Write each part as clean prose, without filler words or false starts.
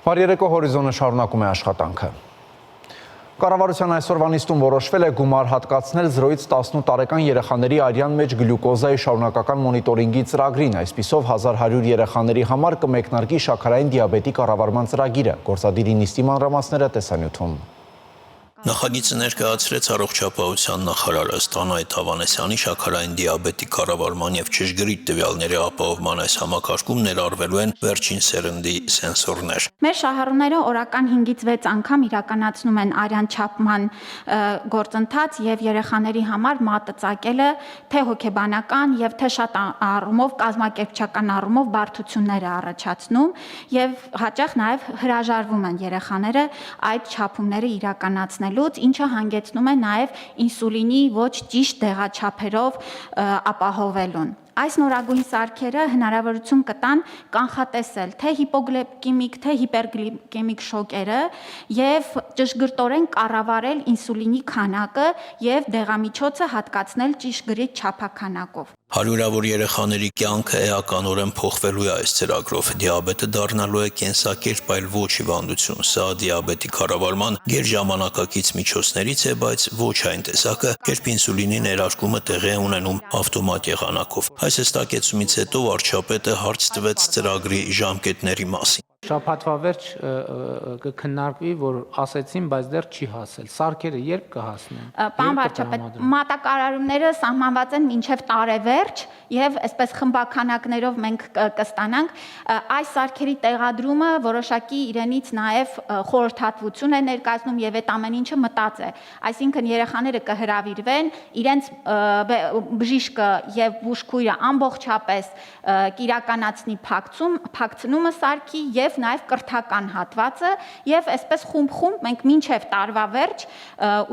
Բարերեկո հորիզոնը շարունակում է աշխատանքը։ Կառավարության այսօրվա նիստում որոշվել է գումար հատկացնել 0-ից 18 տարեկան երեխաների արյան մեջ գլյուկոզայի շարունակական մոնիտորինգի ծրագրին, այսպիսով 1100 երեխաների համար կմեկնարկի շաքարային դիաբետի կառավարման ծրագիրը։ Գործադիրի նիստի մանրամասները տեսանյութում։ Նախագիծը ներկայացրեց առողջապահության նախարարը Ստանայ Թավանեսյանի շաքարային դիաբետի կառավարման եւ ճշգրիտ տվյալների ապահովման այս համակարգում ներառվելու են վերջին սերնդի սենսորներ։ Մեր շահառուները օրական 5-ից 6 անգամ իրականացնում են արյան չափման գործընթաց եւ երեխաների համար մատը ծակելը թե հոգեբանական եւ թե շատ առումով կազմակերպչական առումով բարդություններ է առաջացնում եւ հաճախ նաեւ հրաժարվում են երեխաները այդ չափումները իրականացնել, ինչը հանգեցնում է նաև ինսուլինի ոչ ճիշտ դեղաչափերով ապահովելուն։ Այս նորագույն սարքերը հնարավորություն կտան կանխատեսել թե հիպոգլիկեմիկ, թե հիպերգլիկեմիկ շոկերը եւ ճշգրտորեն կառավարել ինսուլինի քանակը եւ դեղամիջոցը հատկացնել ճշգրիտ չափաքանակով։ Հարյուրավոր երեխաների կյանքը էականորեն փոխվելու է այս ծրագրով։ Դիաբետը դառնալու է կենսակերպ, այլ ոչ հիվանդություն։ Սա դիաբետի կառավարման գերժամանակակից միջոցներից է, բայց ոչ այն տեսակը, երբ ինսուլինի ներարկումը տեղի է ունենում ավտոմատ եղանակով։ Այս հստակեցումից հետո վարչապետը հարց տվեց ծրագրի ժամկետների մասին։ Շաբաթվա վերջ կքննարկվի, որ ասեցին, բայց դեռ չի հասել։ Սարքերը երբ կհասնեն։ Պարոն վարչապետ, մատակարարումները սահմանված են մինչև տարեվերջ եւ այսպես խմբականակներով մենք կստանանք այս սարքերի տեղադրումը որոշակի իրենից նաեւ խորհրդատվություն է ներկայացնում եւ այդ ամեն ինչը մտած է։ Այսինքն երեխաները կհրավիրվեն, իրենց բժիշկը եւ բուժքույրը ամբողջապես կիրականացնի փակցնումը սարքի եւ նաև կրթական հատվածը եւ այսպես խումբ մենք մինչև տարվա վերջ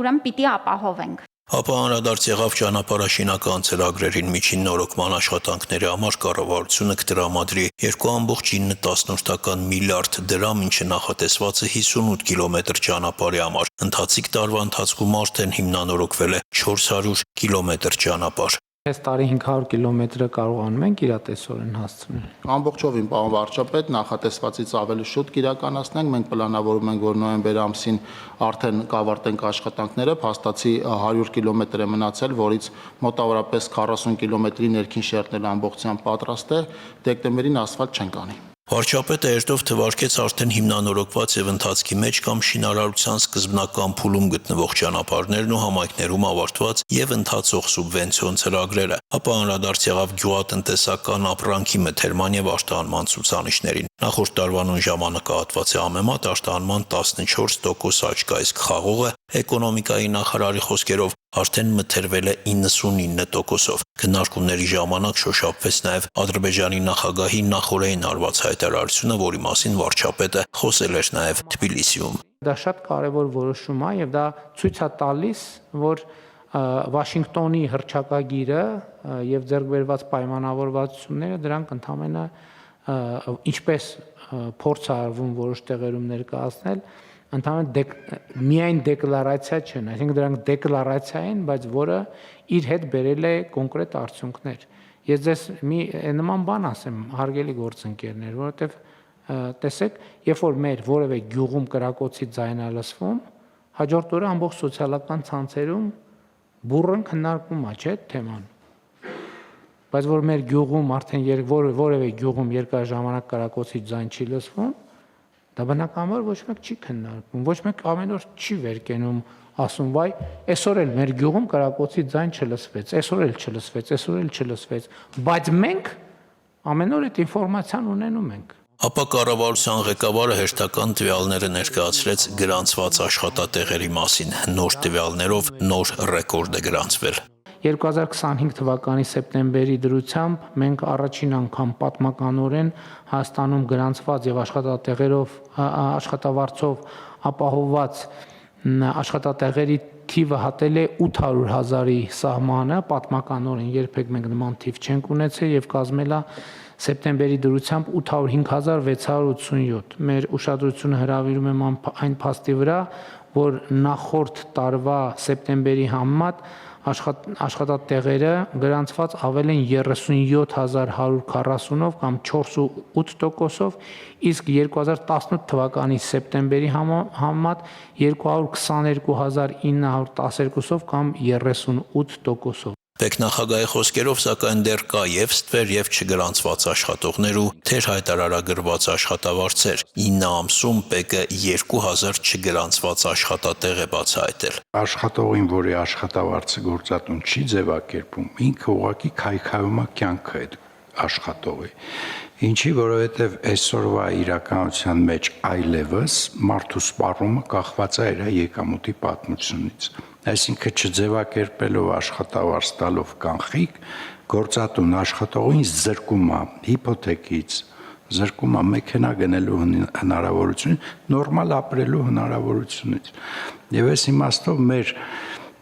ուրեմն պիտի ապահովենք։ Ապա անդրադարձ եղավ ճանապարհաշինական ծրագրերին միջին նորոգման աշխատանքների համար կառավարությունը կտրամադրի 2.9 միլիարդ դրամ, ինչը նախատեսված է 58 կիլոմետր ճանապարհի համար։ Ընթացիկ տարվա ընթացքում արդեն հիմնանորոգվել է 400 կիլոմետր ճանապարհ։ Այս տարի 500 կիլոմետրը կարողանում ենք իրատեսորեն հասցնել։ Ամբողջովին, պարոն վարչապետ, նախատեսվածից ավելի շուտ կիրականացնենք։ Մենք պլանավորում ենք, որ նոյեմբեր ամսին արդեն կավարտենք աշխատանքները, փաստացի 100 կիլոմետր է մնացել, որից մոտավորապես 40 կիլոմետրի ներքին շերտն ամբողջությամբ պատրաստ է, դեկտեմբերին ասֆալտ չենք անի։ Վարչապետը երթով թվարկեց արդեն հիմնանորոգված եւ ընթացքի մեջ կամ շինարարության սկզբնական փուլում գտնվող ճանապարհներն ու համայնքներում ավարտված եւ ընթացող սուբվենցիոն ծրագրերը, ապա անդրադարձ եղավ գյուղատնտեսական ապրանքի մթերման եւ արտահանման ցուցանիշներին։ Նախորդ տարվա նույն ժամանակահատվածի համեմատ արտահանման 14% աճ կա, իսկ խաղողը էկոնոմիկայի նախարարի խոսքերով արդեն մթերվել է 99%-ով։ Քննարկումների ժամանակ շոշափվեց նաև Ադրբեջանի նախագահի նախօրեին արված հայտարարությունը, որի մասին վարչապետը խոսել էր նաև Թբիլիսիում։ Դա շատ կարևոր որոշում է եւ դա ցույց է տալիս, որ Վաշինգտոնի հռչակագիրը եւ ձեռքբերված պայմանավորվածությունները դրանք ընդհանրապես ինչպես փորձ է արվում որոշ տեղերում ներկայացնել, ընդհանրապես միայն դեկլարացիա չեն, այսինքն դրանք դեկլարացիա են, բայց որը իր հետ բերել է կոնկրետ արդյունքներ։ Ես ձեզ մի նման բան ասեմ, հարգելի գործընկերներ, որովհետև տեսեք, երբ որ մեր որևէ գյուղում կրակոցի ձայն է լսվում, հաջորդ օրը ամբողջ սոցիալական ցանցերում բուռն քննարկվում է, չէ՞, թեման։ Բայց որ մեր գյուղում արդեն որևէ գյուղում երկար ժամանակ կրակոցի ձայն չի լսվում, դա բնականաբար ոչ մեկ չի քննարկվում, ոչ մեկ ամեն օր չի վեր կենում, ասում, վայ, այսօր էլ մեր գյուղում կրակոցի ձայն չլսվեց, այսօր էլ չլսվեց, այսօր էլ չլսվեց, բայց մենք ամեն օր այդ ինֆորմացիան ունենում ենք։ Ապա կառավարության ղեկավարը հերթական տվյալները ներկայացրեց գրանցված աշխատատեղերի մասին։ Նոր տվյալներով նոր ռեկորդ է գրանցվել։ 2025 թվականի սեպտեմբերի դրությամբ մենք առաջին անգամ պատմականորեն Հայաստանում գրանցված եւ աշխատավարձով ապահովված աշխատատեղերի թիվը հատել է 800,000-ի սահմանը, պատմականորեն երբեք մենք նման թիվ չենք ունեցել եւ կազմել է սեպտեմբերի դրությամբ 805,687։ Մեր ուշադրությունը հրավիրում եմ այն փաստի վրա, որ նախորդ տարվա սեպտեմբերի համեմատ աշխատատեղերը գրանցված ավել են 37140-ով կամ 4.8%-ով, իսկ 2018 թվականի սեպտեմբերի համեմատ 222912-ով կամ 38%-ով։ Պետնախագահի խոսքերով, սակայն դեռ կա եւ ստվեր եւ չգրանցված աշխատողներ ու թերհայտարարագրված աշխատավարձեր։ 9 ամսում ՊԿ 2000 չգրանցված աշխատատեղ է բացահայտել։ Աշխատողին, որի աշխատավարձը գործատուն չի ձևակերպում, ինքը ուղղակի քայքայում է կյանքը այդ աշխատողի։ Ինչի, որովհետև այսօրվա իրականության մեջ այլևս մարդու սպառումը կախված է իր եկամուտի պատմությունից։ Այսինքն չձևակերպելով աշխատավարձ տալով կանխիկ, գործատուն աշխատողին զրկում է հիփոթեքից, զրկում է մեքենա գնելու հնարավորություն, նորմալ ապրելու հնարավորությունից։ Եվ այս իմաստով մեր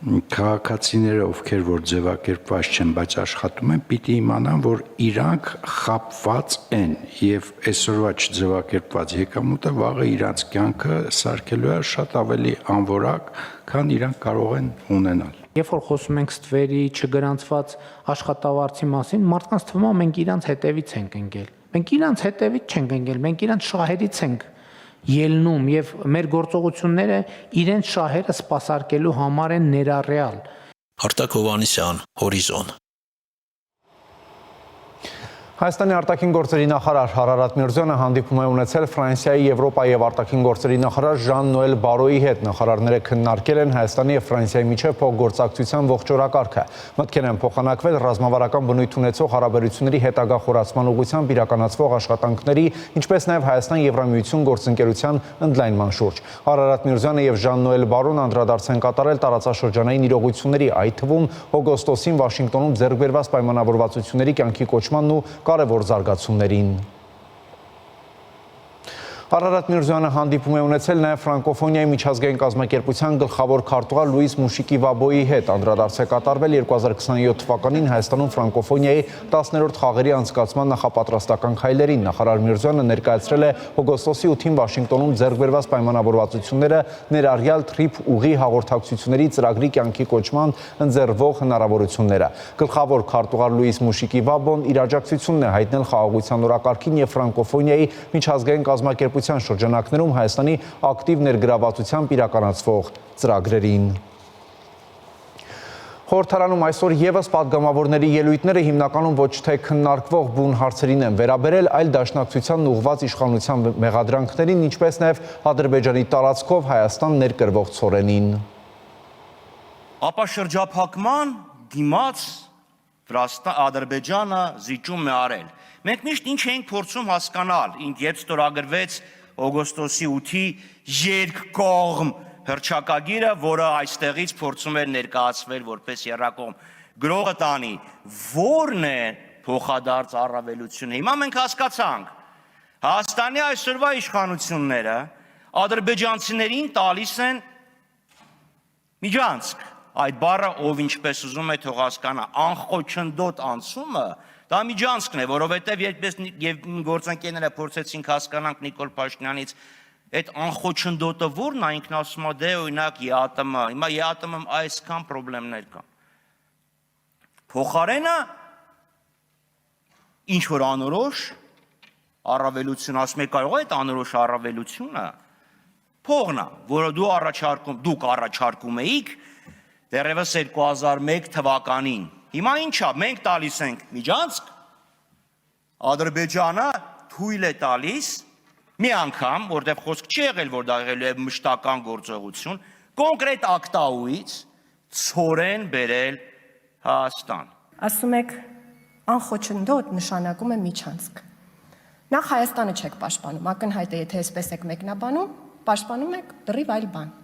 քաղաքացիները, ովքեր որ ձևակերպված չեն, բայց աշխատում են, պիտի իմանան, որ իրանք խապված են եւ այսօրվա չձևակերպված եկամուտը վաղը իրանք կյանքը սարքելու է շատ ավելի անորակ, քան իրանք կարող են ունենալ։ Երբ որ խոսում ենք ստվերի չգրանցված աշխատավարձի մասին, մարդկանց թվում է մենք իրանց հետևից ենք ընկել։ Մենք իրանց հետևից չենք ընկել, մենք իրանց շահերից ենք ելնում եւ մեր գործողությունները իրենց շահերը սպասարկելու համար են ներառյալ։ Արտակ Հովհաննիսյան, Հորիզոն։ Հայաստանի արտաքին գործերի նախարար Արարատ Միրզոյանը հանդիպում է ունեցել Ֆրանսիայի Եվրոպայի եւ արտաքին գործերի նախարար Ժան-Նոել Բարոյի հետ։ Նախարարները քննարկել են Հայաստանի եւ Ֆրանսիայի միջև փոխգործակցության ողջ օրակարգը։ Մտքեր են փոխանակվել ռազմավարական բնույթ ունեցող հարաբերությունների հետագա խորացման ուղղությամբ իրականացվող աշխատանքների, ինչպես նաեւ Հայաստան-Եվրամիություն գործընկերության ընդլայնման շուրջ։ Արարատ Միրզոյանը եւ Ժան-Նոել Բարոն անդրադարձ են կատարել տարածաշրջանային իրողությունների, այդ թվում օգոստոսին Վաշինգտոնում ձեռք բերված պայմանավորվածությունների կյանքի կոչմանն ու կարևոր զարգացումներին։ Արարատ Միրզոյանը հանդիպում է ունեցել նաև ֆրանկոֆոնիայի միջազգային կազմակերպության գլխավոր քարտուղար Լուիս Մուշիկի-Վաբոյի հետ։ Անդրադարձ է կատարվել 2027 թվականին Հայաստանում ֆրանկոֆոնիայի 10-րդ խաղերի անցկացման նախապատրաստական քայլերին։ Նախարար Միրզոյանը ներկայացրել է օգոստոսի 8-ին Վաշինգտոնում ձեռք բերված պայմանավորվածությունները, ներառյալ թրիփ ուղի հաղորդակցությունների ծրագրի կյանքի կոչման ընձեռվող հնարավորությունները։ Գլխավոր քարտուղար Լուիս Մուշիկի-Վաբոն իր աջակցությունն է հայտնել խաղաղության օրակարգին եւ ֆրանկոֆոնիայի միջազգային կազմակերպության շրջանակներում Հայաստանի ակտիվ ներգրավվածությամբ իրականացվող ծրագրերին։ Խորհրդարանում այսօր եւս падգամավորների ելույթները հիմնականում ոչ թե քննարկվող բուն հարցերին են վերաբերել, այլ դաշնակցությանն ուղղված իշխանության մեղադրանքներին, ինչպես նաեւ Ադրբեջանի տարածքով Հայաստան ներկրվող ցորենին։ Ապա շրջափակման դիմաց Ադրբեջանը զիջում է արել։ Մենք միշտ ինչ էինք փորձում հասկանալ, երբ ստորագրվեց օգոստոսի 8-ի երկկողմ հռչակագիրը, որը այստեղից փորձում էր ներկայացվել որպես եռակողմ գրողը տանի, որն է փոխադարձ առավելությունը։ Հիմա մենք հասկացանք, Հայաստանի այսօրվա իշխանությունները ադրբեջանցիներին տալիս են միջանցք։ Այդ բառը ով ինչպես ուզում է թող հասկանա, անխոչնդոտ անցումը դա միջանցքն է, որովհետև երբ գործընկերները փորձեցինք հասկանանք Նիկոլ Փաշինյանից այդ անխոչնդոտը որն է, ինքն ասում է դե օրինակ ԵԱՏՄ, հիմա ԵԱՏՄ-ում այսքան խնդիրներ կան։ Փոխարենը ինչ որ անորոշ առավելություն, ասում եք կարող է այդ անորոշ առավելությունը փողն է, որը դուք առաջարկում էիք դեռևս 2001 թվականին։ Հիմա ինչա, մենք տալիս ենք միջանցք, Ադրբեջանը թույլ է տալիս մի անգամ, որտեղ խոսք չի եղել, որ դա եղել է մշտական գործողություն, կոնկրետ ակտաուից ցորեն բերել Հայաստան։ Ասում եք անխոչնդոտ նշանակում է միջանցք։ Նախ Հայաստանը չեք պաշտպանում, ակնհայտ է, եթե այսպես եք մեկնաբանում, պաշտպանում եք դեռ այլ բան։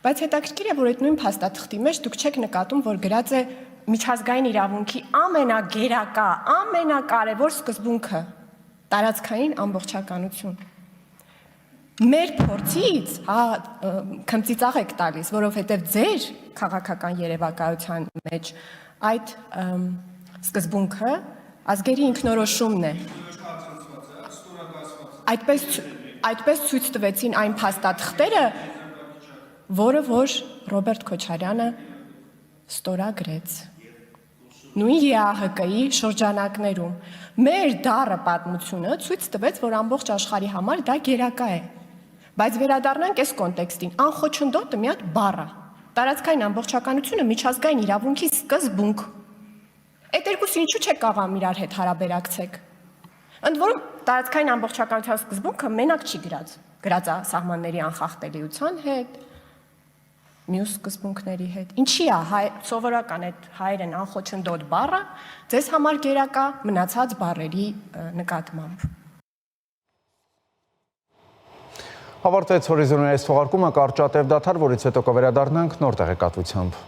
Բայց հետաքրքիր է, որ այդ նույն փաստաթղթի մեջ դուք չեք նկատում, որ գրած է միջազգային իրավունքի ամենագերակա, ամենակարևոր սկզբունքը՝ տարածքային ամբողջականություն։ Մեր փորձից քմծիծաղ եք տալիս, որովհետև ձեր քաղաքական երևակայության մեջ այդ սկզբունքը ազգերի ինքնորոշումն է։ Այդպես ցույց տվեցին այն փաստաթղթերը, որը որ Ռոբերտ Քոչարյանը ստորագրեց։ Նույն ԵԱՀԿ-ի շրջանակներում մեր դառը պատմությունը ցույց տվեց, որ ամբողջ աշխարհի համար դա գերակա է։ Բայց վերադառնանք այս կոնտեքստին, անխոչնդոտը մի հատ բառ է։ Տարածքային ամբողջականությունը միջազգային իրավունքի սկզբունք։ Այդ երկուսը ինչու՞ չեք կարող իրար հետ հարաբերակցեք։ Ընդ որում տարածքային ամբողջականության սկզբունքը մենակ չի գրած։ Գրած է սահմանների անխախտելիության հետ, մյուս սկզբունքների հետ։ Ինչի է սովորական այդ հայերեն անխոչնդոտ բառը ձեզ համար գերակա մնացած բառերի նկատմամբ։ Ավարտվեց հորիզոնների այս թողարկումը, կարճատև դադար, որից հետո կվերադառնանք նոր տեղեկատվությամբ։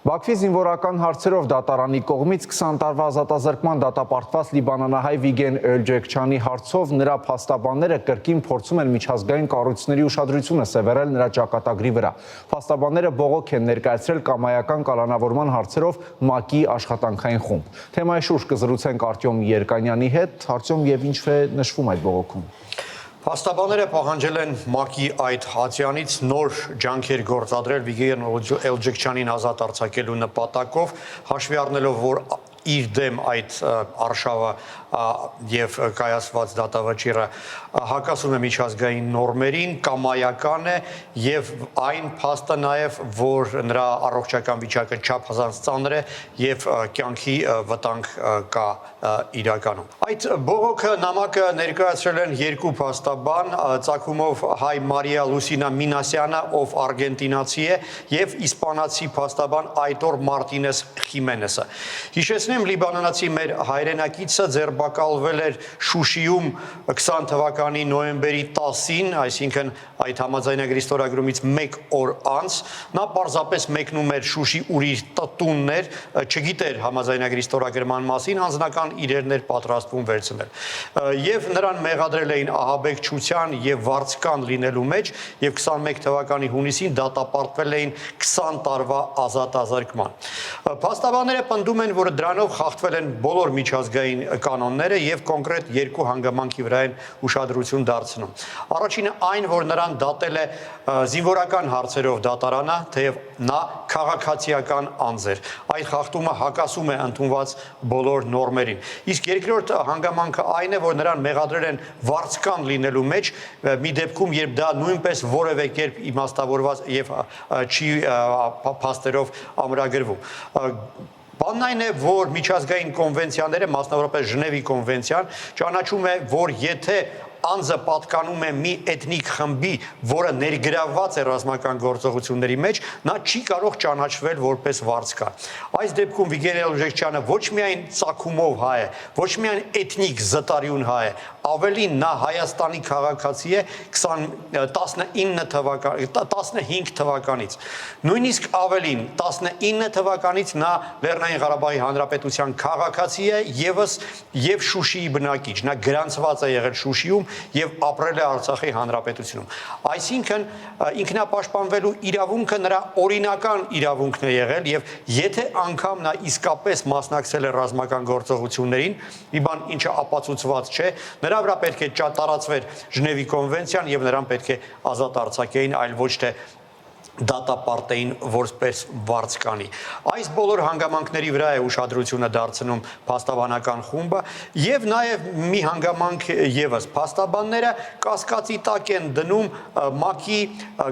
Բաքվի զինվորական հարցերով դատարանի կողմից 20 տարվա ազատազրկման դատապարտված լիբանանահայ Վիգեն Էլջեքչյանի հարցով նրա փաստաբանները կրկին փորձում են միջազգային կառույցների ուշադրությունը սևեռել նրա ճակատագրի վրա։ Փաստաբանները բողոք են ներկայացրել կամայական կալանավորման հարցերով ՄԱԿ-ի աշխատանքային խումբ։ Թեմայի շուրջ կզրուցենք Արտյոմ Երկանյանի հետ։ Արտյոմ, եւ ինչ է նշվում այդ բողոքում։ Փաստաբանները պահանջել են ՄԱԿ-ի այդ ատյանից նոր ջանքեր գործադրել Վիգեն Էլջեքչյանին ազատ արձակելու նպատակով, հաշվի առնելով, որ իր դեմ այդ արշավը եւ կայացված դատավճիռը հակասում է միջազգային նորմերին, կամայական է եւ այն փաստը նաեւ, որ նրա առողջական վիճակը չափազանց ծանր է եւ կյանքի վտանգ կա իրականում։ Այդ բողոքը նամակը ներկայացրել են երկու փաստաբան, ծագումով հայ Մարիա Լուսինա Մինասյանը, ով արգենտինացի է, եւ իսպանացի փաստաբան Այտոր Մարտինես Խիմենեսը։ Հիշեցնեմ, լիբանանացի մեր հայրենակիցը ձերբակալվել էր Շուշիում 20 թվականի նոյեմբերի 10-ին, այսինքն այդ համաձայնագրի ստորագրումից 1 օր անց, նա պարզապես մեկնում էր Շուշի ուրիշ տուններ, չգիտեր համաձայնագրի ստորագրման մասին, անձնական իրերներ պատրաստվում վերցնել։ Եվ նրան մեղադրել էին ահաբեկչության եւ վարձկան լինելու մեջ եւ 21 թվականի հունիսին դատապարտվել էին 20 տարվա ազատ ազատման։ Փաստաբանները պնդում են, որ դրանով խախտվել են բոլոր միջազգային կանոնները եւ կոնկրետ երկու հանգամանքի վրա են ուշադրություն դարձնում։ Առաջինը այն, որ նրան դատել է զինվորական հարցերով դատարանը, թեև նա քաղաքացիական անձ էր։ Այդ խախտումը հակասում է ընդունված բոլոր նորմերին։ Իսկ երկրորդ հանգամանքը այն է, որ նրան մեղադրել են վարձկան լինելու մեջ, մի դեպքում, երբ դա նույնպես որևէ կերպ իմաստավորված եւ չի փաստերով ամրագրվում։ Բանն այն է, որ միջազգային կոնվենցիաները, մասնավորապես Ժնևի կոնվենցիան, ճանաչում է, որ եթե անձը պատկանում է մի էթնիկ խմբի, որը ներգրավված է ռազմական գործողությունների մեջ, նա չի կարող ճանաչվել որպես վարձկա։ Այս դեպքում Վիգեն Էլժեքչյանը ոչ միայն ծագումով հայ է, ոչ միայն էթնիկ զտարյուն հայ է, ավելին նա Հայաստանի քաղաքացի է 15 թվականից։ Նույնիսկ ավելին 19 թվականից նա Լեռնային Ղարաբաղի Հանրապետության քաղաքացի է եւ Շուշիի բնակիչ։ Նա գրանցված է եղել Շուշիում եւ ապրել է Արցախի Հանրապետությունում։ Այսինքն ինքնապաշտպանվելու իրավունքը նրա օրինական իրավունքն է եղել եւ եթե անգամ նա իսկապես մասնակցել է ռազմական գործողություններին, մի բան ինչը ապացուցված չէ, նրա վրա պետք է տարածվեր Ժնևի կոնվենցիան եւ նրան պետք է ազատ արձակեին, այլ ոչ թե դատապարտեին որպես վարձկանի։ Այս բոլոր հանգամանքների վրա է ուշադրությունը դարձնում փաստաբանական խումբը եւ նաեւ մի հանգամանք եւս փաստաբանները կասկածի տակ են դնում ՄԱԿ-ի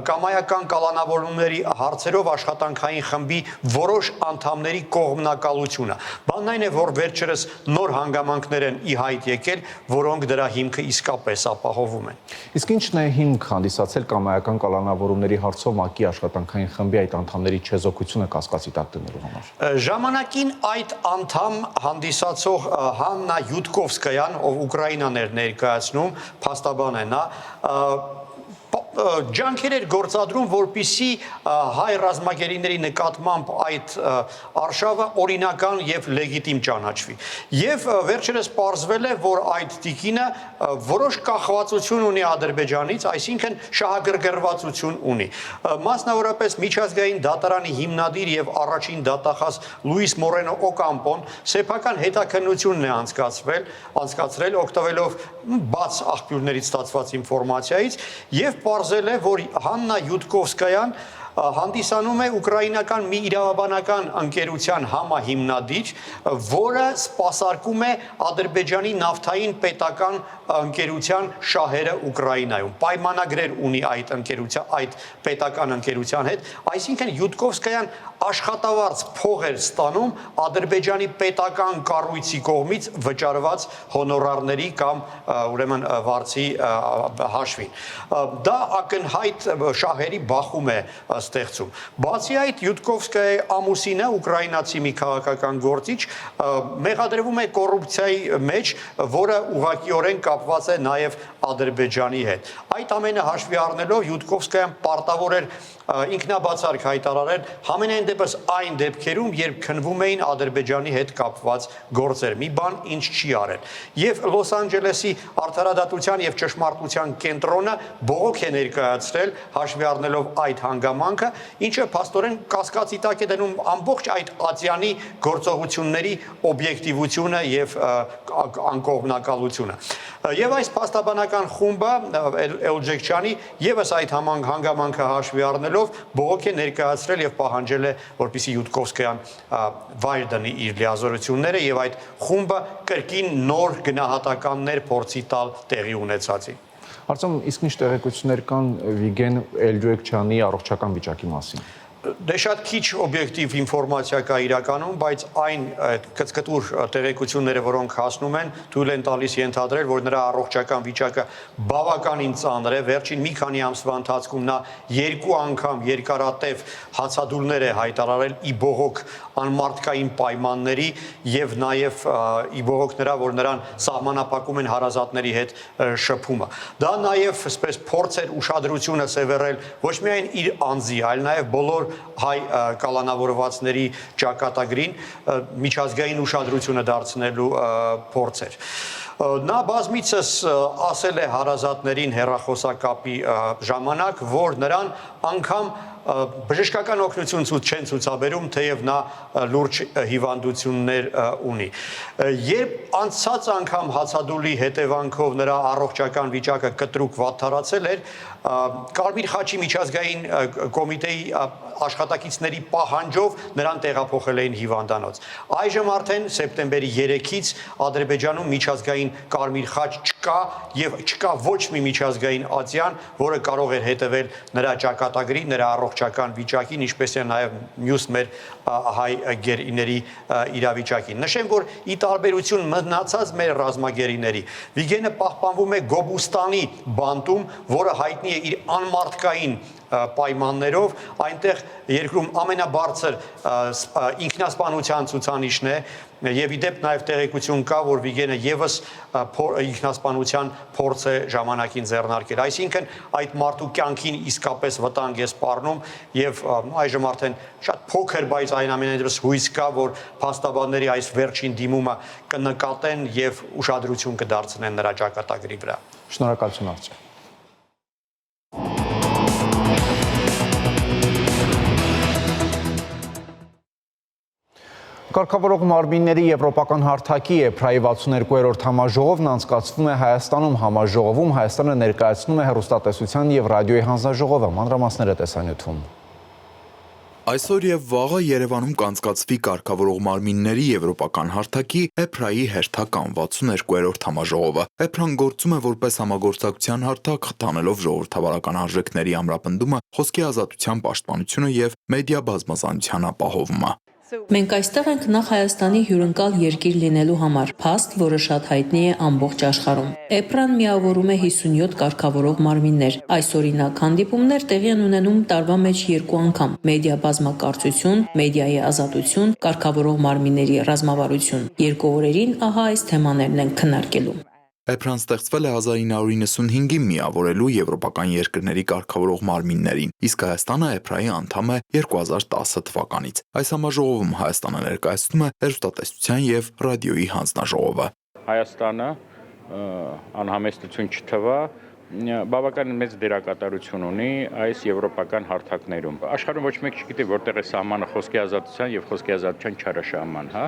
կամայական կալանավորումների հարցերով աշխատանքային խմբի որոշ անդամների կողմնակալությունը։ Բանն այն է, որ վերջերս նոր հանգամանքներ են ի հայտ եկել, որոնք դրա հիմքը իսկապես ապահովում են։ Իսկ ի՞նչն է հիմք հանդիսացել կամայական կալանավորումների հարցով ՄԱԿ-ի աշխատանքային խմբի այդ անդամների չեզոքությունը կասկածի տակ դնելու համար։ Ժամանակին այդ անդամ հանդիսացող Հաննա Յուտկովսկայան, ով Ուկրաինան էր ներկայացնում, փաստաբան է նա, ջանքեր էր գործադրում, որպիսի հայ ռազմագերիների նկատմամբ այդ արշավը օրինական եւ լեգիտիմ ճանաչվի։ Եվ վերջերս պարզվել է, որ այդ տիկինը որոշ կախվածություն ունի Ադրբեջանից, այսինքն շահագրգռվածություն ունի։ Մասնավորապես միջազգային դատարանի հիմնադիր եւ առաջին դատախազ Լուիս Մորենո Օկամպոն սեփական հետաքննությունն է անցկացրել օգտվելով բաց աղբյուրներից ստացված ինֆորմացիայից եւ պարզել է, որ Հաննա Յուտկովսկայան հանդիսանում է ուկրաինական մի իրավաբանական ընկերության համահիմնադիր, որը սպասարկում է Ադրբեջանի նավթային պետական ընկերության շահերը Ուկրաինայում։ Պայմանագրեր ունի այդ պետական ընկերության հետ, այսինքն Յուտկովսկայան աշխատավարձ փող էր ստանում Ադրբեջանի պետական կառույցի կողմից վճարված հոնորարների կամ ուրեմն վարձի հաշվին։ Դա ակնհայտ շահերի բախում է ստեղծում։ Բացի այդ Յուտկովսկայի ամուսինը ուկրաինացի մի քաղաքական գործիչ մեղադրվում է կոռուպցիայի մեջ, որը ուղղակիորեն կապված է նաև Ադրբեջանի հետ։ Այդ ամենը հաշվի առնելով Յուտկովսկայան պարտավոր էր ինքնաբացարկ հայտարարել համենայն դեպս այն դեպքերում, երբ քննվում էին Ադրբեջանի հետ կապված գործեր, մի բան ինչ չի արել։ Եվ Լոս Անջելեսի արդարադատության եւ ճշմարտության կենտրոնը բողոք է ներկայացրել հաշվի առնելով այդ հանգամանքը, ինչը փաստորեն կասկածի տակ է դնում ամբողջ այդ Ատյանի գործողությունների օբյեկտիվությունը եւ անկողմնակալությունը։ Եվ այս փաստաբանական խումբը Էլջեքչյանի եւս այդ հանգամանքը հաշվի առնելով բողոք է ներկայացրել եւ պահանջել է որպեսզի Յուտկովսկայան վայր դնի իր լիազորությունները եւ այդ խումբը կրկին նոր գնահատականներ փորձի տալ տեղի ունեցածի։ Արծամ, իսկ ինչ տեղեկություններ կան Վիգեն Էլջոեկչյանի առողջական վիճակի մասին։ Դե շատ քիչ օբյեկտիվ ինֆորմացիա կա իրականում, բայց այն կծկտուր տեղեկությունները, որոնք հասնում են, թույլ են տալիս ենթադրել, որ նրա առողջական վիճակը բավականին ծանր է։ Վերջին մի քանի ամսվա ընթացքում նա 2 անգամ երկարատև հացադուլներ է հայտարարել ի բողոք անմարդկային պայմանների եւ նաեւ ի բողոք նրա, որ նրան սահմանափակում են հարազատների հետ շփումը։ Դա նաեւ այսպես փորձ էր ուշադրությունը սևեռել ոչ միայն իր անձի, այլ նաեւ բոլոր հայ կալանավորվածների ճակատագրին միջազգային ուշադրությունը դարձնելու փորձեր։ Նա բազմիցս ասել է հարազատներին հեռախոսակապի ժամանակ, որ նրան անգամ բժշկական օգնություն չեն ցուցաբերում, թեև նա լուրջ հիվանդություններ ունի։ Երբ անցած անգամ հացադուլի հետևանքով նրա առողջական վիճակը կտրուկ վատթարացել էր, Կարմիր խաչի միջազգային կոմիտեի աշխատակիցների պահանջով նրան տեղափոխել էին հիվանդանոց։ Այժմ արդեն սեպտեմբերի 3-ից Ադրբեջանում միջազգային Կարմիր խաչ չկա եւ չկա ոչ մի միջազգային ատյան, որը կարող էր հետևել նրա ճակատագրի, նրա առողջական վիճակին, ինչպես է նաեւ մյուս մեր հայ գերիների իրավիճակին։ Նշեմ, որ ի տարբերություն մնացած մեր ռազմագերիների, Վիգենը պահպանվում է Գոբուստանի բանտում, որը հայտնի է իր անմարդկային պայմաններով, այնտեղ երկրում ամենաբարձր ինքնասպանության ցուցանիշն է եւ իդեպ նաեւ տեղեկություն կա, որ Վիգենը եւս ինքնասպանության փորձ է ժամանակին ձեռնարկել։ Այսինքն այդ մարդու կյանքին իսկապես վտանգ է սպառնում եւ այժմ արդեն շատ փոքր, բայց այնուամենայնիվս հույս կա, որ փաստաբանների այս վերջին դիմումը կնկատեն եւ ուշադրություն կդարձնեն նրա ճակատագրի վրա։ Շնորհակալություն Արծի։ Կարգավորող մարմինների եվրոպական հարթակի EPRA-ի 62-րդ համաժողովն անցկացվում է Հայաստանում։ Համաժողովում Հայաստանը ներկայացնում է հեռուստատեսության եւ ռադիոյի հանձնաժողովը։ Մանրամասները տեսանյութում։ Այսօր եւ վաղը Երևանում կանցկացվի կարգավորող մարմինների եվրոպական հարթակի EPRA-ի հերթական 62-րդ համաժողովը։ EPRA-ն գործում է որպես համագործակցության հարթակ, խթանելով ժողովրդավարական արժեքների ամրապնդումը, խոսքի ազատության պաշտպանությունը եւ մեդիա բազմազանության ապահովումը։ Մենք այստեղ ենք նախ Հայաստանի հյուրընկալ երկիր լինելու համար, փաստ, որը շատ հայտնի է ամբողջ աշխարհում։ EPRA-ն միավորում է 57 կարգավորող մարմիններ։ Այս օրինակ հանդիպումներ տեղի են ունենում տարվա մեջ 2 անգամ՝ մեդիա բազմակարծություն, մեդիայի ազատություն, կարգավորող մարմինների ռազմավարություն։ 2 օրերին ահա այս թեմաներն են քննարկելու։ EPRA-ն ստեղծվել է 1995-ին միավորելու եվրոպական երկրների կարգավորող մարմիններին, իսկ Հայաստանը EPRA-ի անդամ է 2010 թվականից։ Այս համաժողովում Հայաստանը ներկայացնում է հեռուստատեսության եւ ռադիոյի հանձնաժողովը։ Հայաստանը անհամեստություն չթվա բավականին մեծ դերակատարություն ունի այս եվրոպական հարթակներում։ Աշխարհում ոչ մեկ չգիտի որտեղ է սահմանը խոսքի ազատության եւ խոսքի ազատության չարաշահման, հա։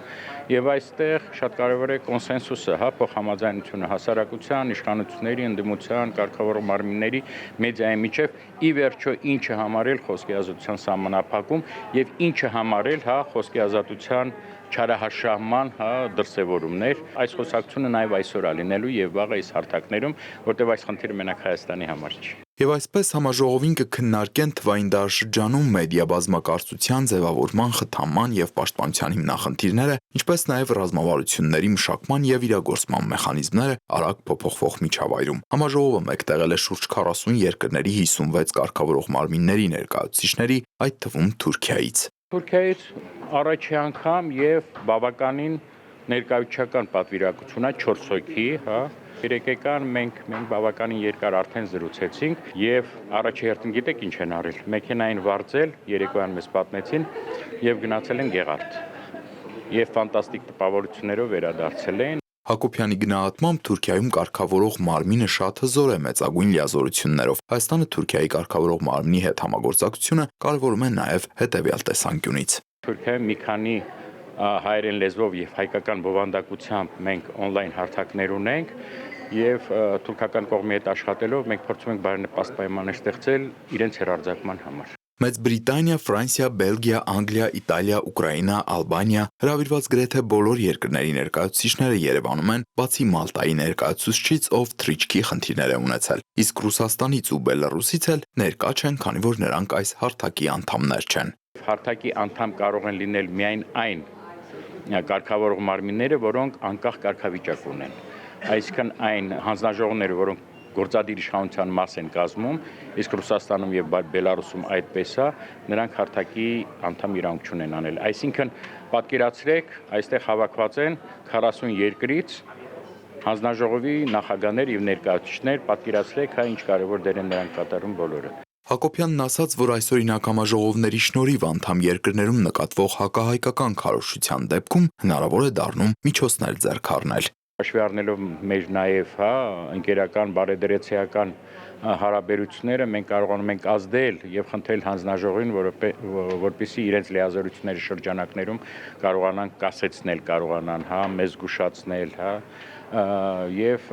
Եվ այստեղ շատ կարեւոր է կոնսենսուսը, հա, փոխհամաձայնությունը հասարակության, իշխանությունների, ընդդիմության, կարգավորող մարմինների, մեդիայի միջև ի վերջո ինչը համարել խոսքի ազատության սահմանափակում եւ ինչը համարել, հա, խոսքի ազատության չարահաշահման, հա, դրսևորումներ։ Այս խոսակցությունը նաև այսօր է լինելու եւ վաղը այս հարթակներում, որտեղ այս խնդիրը մենակ Հայաստանի համար չի։ Եվ այսպես համաժողովին կքննարկեն թվային դարաշրջանում մեդիա բազմակարծության ձևավորման, խթանման եւ պաշտպանության հիմնախնդիրները, ինչպես նաեւ ռազմավարությունների մշակման եւ իրագործման մեխանիզմները արագ փոփոխվող միջավայրում։ Համաժողովը մեկտեղել է շուրջ 40 երկրների 56 կարգավորող մարմինների ներկայացուցիչների, այդ թվում Թուրքիայից։ Թուրքիայից առաջի անգամ եւ բավականին ներկայացական պատվիրակություն է 4 հոգի, հա։ Երեկեկան մենք բավականին երկար արդեն զրուցեցինք եւ առաջի հերթին գիտեք ինչ են արել։ Մեքենային վարձել, երեկոյան մեզ պատմեցին եւ գնացել են Գեղարդ։ Եվ ֆանտաստիկ տպավորություններով վերադարձել են։ Հակոբյանի գնահատմամբ Թուրքիայում կարգավորող մարմինը շատ հզոր է մեծագույն լիազորություններով։ Հայաստանը Թուրքիայի կարգավորող մարմնի հետ համագործակցությունը կարևորում է նաև հետևյալ տեսանկյունից։ Թուրքիայում մի քանի հայերեն լեզվով եւ հայկական բովանդակությամբ մենք on-line հարթակներ ունենք եւ թուրքական կողմի հետ աշխատելով մենք փորձում ենք բարենպաստ պայմաններ ստեղծել իրենց հեռարձակման համար։ Մեծ Բրիտանիա, Ֆրանսիա, Բելգիա, Անգլիա, Իտալիա, Ուկրաինա, Ալբանիա հրավիրված գրեթե բոլոր երկրների ներկայացուցիչները Երևանում են, բացի Մալտայի ներկայացուցչից, ով թռիչքի խնդիրներ է ունեցել։ Իսկ Ռուսաստանից ու Բելարուսից էլ ներկա չեն, քանի որ նրանք այս հարթակի անդամներ չեն։ Հարթակի անդամ կարող են լինել միայն այն կարգավորող մարմինները, որոնք անկախ կարգավիճակ ունեն։ Այսինքն այն հանձնաժողովները, որոնք գործադիր իշխանության մաս են կազմում, իսկ Ռուսաստանում եւ Բելարուսում այդպես է, նրանք հարթակի անդամ իրավունք չունեն անել։ Այսինքն պատկերացրեք, այստեղ հավաքված են 40 երկրից հանձնաժողովի նախագահներ եւ ներկայացուցիչներ, պատկերացրեք, հա ինչ կարեւոր դեր են նրանք կատարում բոլորը։ Հակոբյանն ասաց, որ այսօրինակ համաժողովների շնորհիվ անդամ երկրներում նկատվող հակահայկական քարոզչության դեպքում հնարավոր է դառնում միջոցներ ձեռք առնել։ Հաշվի առնելով մեր նաև ընկերական բարեդրեցիական հարաբերությունները մենք կարողանում ենք ազդել եւ խնդրել հանձնաժողովին, որպեսզի իրենց լիազորությունների շրջանակներում կարողանան կասեցնել, կարողանան մեզ զգուշացնել, եւ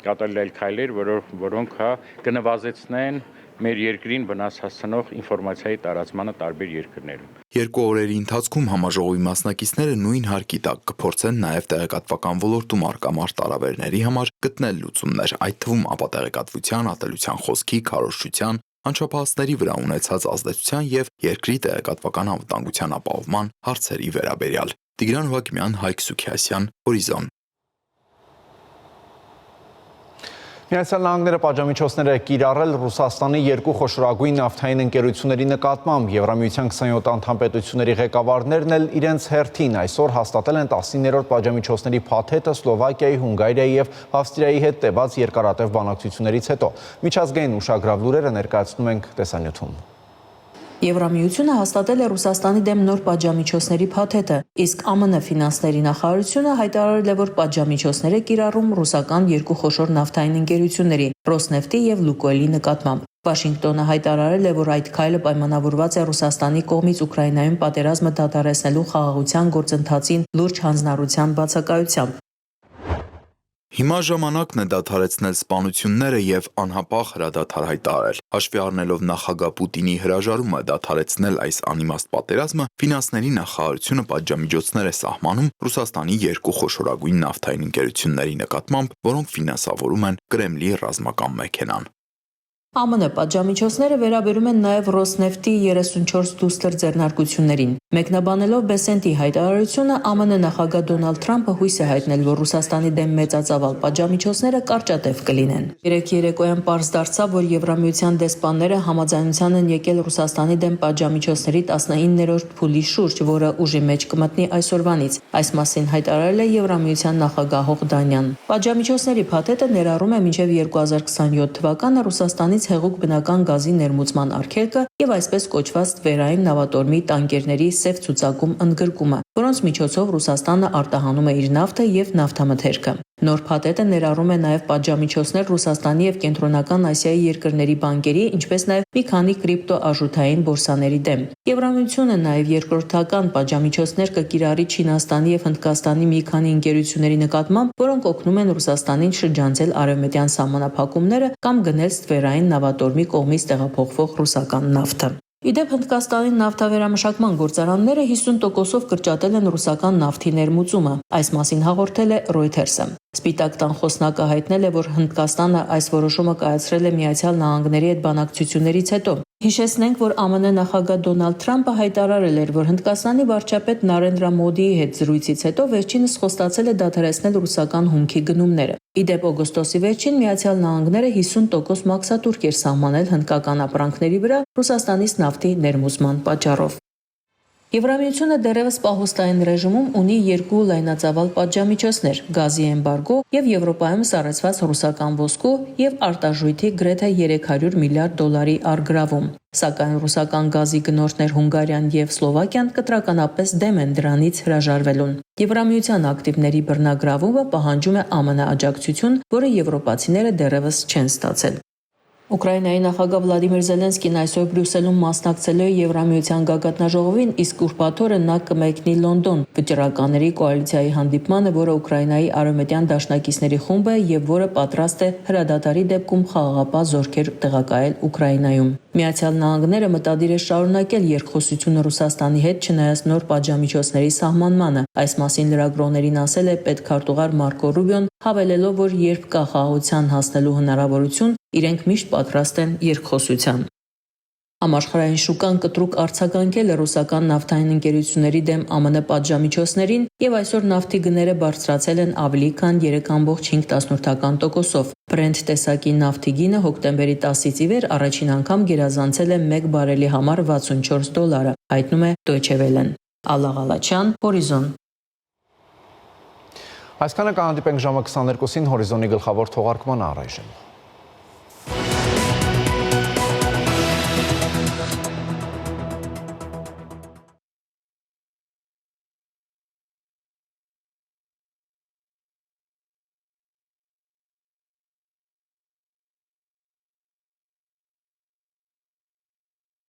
կատարել այլ քայլեր, որոնք կնվազեցնեն մեր երկրին վնաս հասցնող ինֆորմացիայի տարածմանը տարբեր երկրներում։ Երկու օրերի ընթացքում համաժողովի մասնակիցները նույն հարկի տակ կփորձեն նաև տեղեկատվական ոլորտում առկա մարտահրավերների համար գտնել լուծումներ, այդ թվում ապատեղեկատվության, ատելության խոսքի, քարոզչության, անչափահասների վրա ունեցած ազդեցության եւ երկրի տեղեկատվական անվտանգության ապահովման հարցերի վերաբերյալ։ Տիգրան Հովակիմյան, Հայկ Սուքիասյան, Հորիզոն։ Միացյալ Նահանգները պատժամիջոցներ է կիրառել Ռուսաստանի երկու խոշորագույն նավթային ընկերությունների նկատմամբ։ Եվրամիության 27 անդամ պետությունների ղեկավարներն էլ իրենց հերթին այսօր հաստատել են 19-րդ պատժամիջոցների փաթեթը Սլովակիայի, Հունգարիայի եւ Ավստրիայի հետ տևած երկարատև բանակցություններից հետո։ Միջազգային ուշագրավ լուրերը ներկայացնում ենք տեսանյութում։ Եվրամիությունը հաստատել է Ռուսաստանի դեմ նոր պատժամիջոցների փաթեթը, իսկ ԱՄՆ ֆինանսների նախարարությունը հայտարարել է, որ պատժամիջոցներ է կիրառում ռուսական երկու խոշոր նավթային ընկերությունների՝ Ռոսնեֆտի եւ Լուկոյլի նկատմամբ։ Վաշինգտոնը հայտարարել է, որ այդ քայլը պայմանավորված է Ռուսաստանի կողմից Ուկրաինայում պատերազմը դադարեցնելու խաղաղության գործընթացին լուրջ հանձնառության բացակայությամբ։ Հիմա ժամանակն է դադարեցնել սպանությունները եւ անհապաղ հրադադար հայտարարել։ Հաշվի առնելով նախագահ Պուտինի հրաժարումը դադարեցնել այս անիմաստ պատերազմը, ֆինանսների նախարարությունը պատժամիջոցներ է սահմանում Ռուսաստանի երկու խոշորագույն նավթային ընկերությունների նկատմամբ, որոնք ֆինանսավորում են Կրեմլի ռազմական մեքենան։ ԱՄՆ պատժամիջոցները վերաբերում են նաև Ռոսնեֆտի 34 դուստր ձեռնարկություններին։ Մեկնաբանելով Բեսենտի հայտարարությունը, ԱՄՆ նախագահ Դոնալդ Թրամփը հույս է հայտնել, որ Ռուսաստանի դեմ մեծածավալ պատժամիջոցները կարճատև կլինեն։ Երեկ երեկոյան պարզ դարձավ, որ Եվրամիության դեսպանները համաձայնության են եկել Ռուսաստանի դեմ պատժամիջոցների 19-րդ փուլի շուրջ, որը ուժի մեջ կմտնի այսօրվանից։ Այս մասին հայտարարել է Եվրամիության նախագահ Հողդանյան։ Պատժամիջոցների փաթեթը ներառում է մինչև 2027 թվականը Ռուսաստանից հեղուկ բնական գազի ներմուծման արգելքը եւ այսպես կոչված Տվերային նավատորմի տանկերների սև ցուցակում ընդգրկումը, որոնց միջոցով Ռուսաստանը արտահանում է իր նավթը եւ նավթամթերքը։ Նոր փաթեթը ներառում է նաև պատժամիջոցներ Ռուսաստանի եւ Կենտրոնական Ասիայի երկրների բանկերի, ինչպես նաև մի քանի կրիպտոարժութային բորսաների դեմ։ Եվրամիությունը նաև երկրորդական պատժամիջոցներ կկիրառի Չինաստանի եւ Հնդկաստանի մի քանի ընկերությունների նկատմամբ, որոնք օգնում են Ռուսաստանին շրջանցել արևմտյան սահմանափակումները կամ գնել Ստվերային նավատորմի կողմից տեղափոխվող ռուսական նավթը։ Իդեպ Հնդկաստանի նավթավերամշակման գործարանները 50%-ով կրճատել են ռուսական նավթի ներմուծումը։ Այս մասին հաղորդել է Reuters-ը։ Սպիտակ տան խոսնակը հայտնել է, որ Հնդկաստանը այս որոշումը կայացրել է Միացյալ Նահանգների հետ բանակցություններից հետո։ Հիշեցնենք, որ ԱՄՆ նախագահ Դոնալդ Թրամփը հայտարարել էր, որ Հնդկաստանի վարչապետ Նարենդրա Մոդիի հետ զրույցից հետո վերջինս խոստացել է դադարեցնել ռուսական հումքի գնումները։ Իդեպ օգոստոսի վերջին Միացյալ Նահանգները 50% մաքսատուրք էր սահմանել հնդկական ապրանքների վրա Ռուսաստանից նավթի ներմուծման պատճառով։ Եվրամիությունը դեռևս պահոստային ռեժիմում ունի երկու լայնածավալ պատժամիջոցներ՝ գազի էմբարգո եւ Եվրոպայում սառեցված ռուսական ոսկու եւ արտարժույթի գրեթե 300 միլիարդ դոլարի առգրավում։ Սակայն ռուսական գազի գնորդներ Հունգարիան եւ Սլովակիան կտրականապես դեմ են դրանից հրաժարվելուն։ Եվրամիության ակտիվների բռնագրավումը պահանջում է ԱՄՆ աջակցություն, որը եվրոպացիները դեռևս չեն ստացել։ Ուկրաինայի նախագահ Վլադիմիր Զելենսկին այսօր Բրյուսելում մասնակցել է Եվրամիության գագաթնաժողովին, իսկ ուրբաթ օրը նա կմեկնի Լոնդոն վճռականների կոալիցիայի հանդիպմանը, որը Ուկրաինայի արևմտյան դաշնակիցների խումբ է եւ որը պատրաստ է հրադադարի դեպքում խաղաղապահ զորքեր տեղակայել Ուկրաինայում։ Միացյալ Նահանգները մտադիր է շարունակել երկխոսությունը Ռուսաստանի հետ, չնայած նոր պատժամիջոցների սահմանմանը։ Այս մասին լրագրողներին ասել է պետքարտուղար Մարկո Ռուբիոն, հավելելով, որ երբ կա խաղաղության հասնելու հնարավորություն, իրենք միշտ պատրաստ են երկխոսության։ Համաշխարհային շուկան կտրուկ արձագանքել է ռուսական նավթային ընկերությունների դեմ ԱՄՆ պատժամիջոցներին եւ այսօր նավթի գները բարձրացել են ավելի քան 3.5%-ով։ Brent տեսակի նավթի գինը հոկտեմբերի 10-ից ի վեր առաջին անգամ գերազանցել է 1 բարելի համար $64, հայտնում է Deutsche Welle-ն։ Ալլա Ղալաչյան, Հորիզոն։ Այսքանը կհանդիպենք ժամը 22-ին Հորիզոնի գլխավոր թողարկման առայժմ։